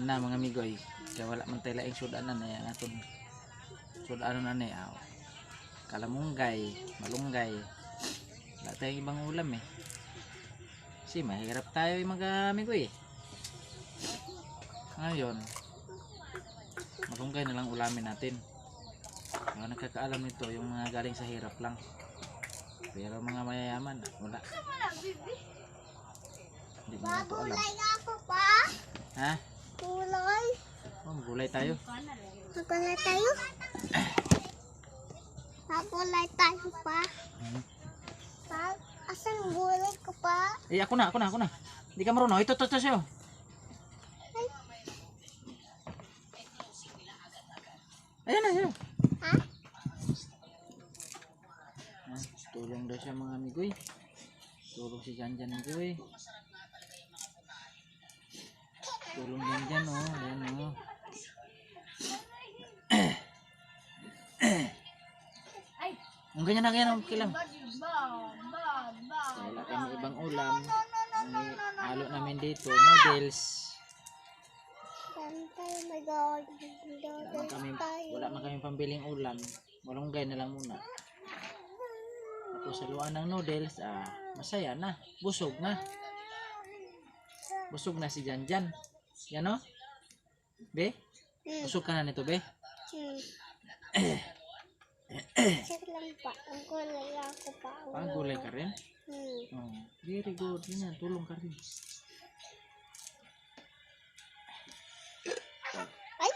na mga migoy. Kaya wala man tayo laing sudanan na yan atong sudanan na ni kalamunggay, malunggay. Wala tayong ibang ulam eh. Kasi mahirap tayo yung mga migoy eh. Ngayon, malunggay na lang ulamin natin. Mga nagkakaalam nito yung mga galing sa hirap lang. Pero mga mayayaman, wala. Hindi mo na ito alam. Gulay ako pa. Ha? Gulay. Oh, gulay tayo. Gulay tayo. Gulay tayo pa. Asan gulay ko pa? Eh, ako na. Hindi ka marunong. Ito sa'yo. Ayan na. Ha? Tulong daw siya mga amigoy. Tulong si Janjan amigoy. Tulong Janjan oh. Ayan oh. Ang ganyan na ganyan, okay lang. Wala kami ibang ulam. May halo namin dito, noodles. Wala man kami pambiling ulam. Malunggay na lang muna. Tapos saluan ng noodles, masaya na. Busog na. Busog na si Janjan. Yan o? Be? Busog ka na nito, be? Check lang pa. Ang gulay ako pa. Gulay ka rin? Oh, very good. Yan, tulong ka rin. Ay!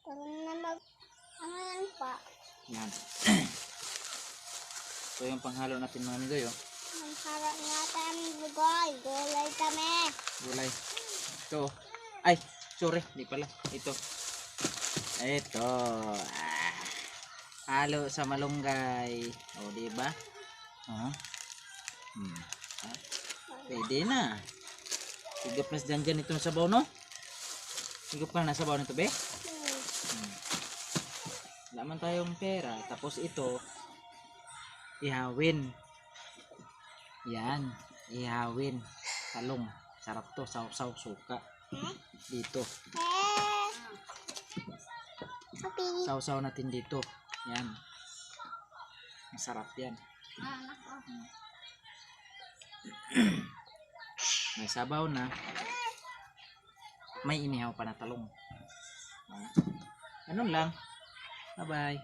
Tulong na mag... pa. Yan. Ito yung panghalo natin mga amigoy, oh. Ang harap natin ang gulay. Gulay kami. Gulay. Ito. Ay, sorry. Hindi pala. Ito. Ito. Halo sa malunggay. O, diba? Pwede na. Higop na si Janjan ito sa sabaw, no? Higop ka na sabaw nito, be? Wala man tayong pera. Tapos ito, ihawin. Yan, ihawin. Talong. Sarap to, saw-saw suka. Dito. Saw-saw natin dito. Yan. Masarap yan. May sabaw na. May inihaw pa na talong. Ganun lang. Bye-bye.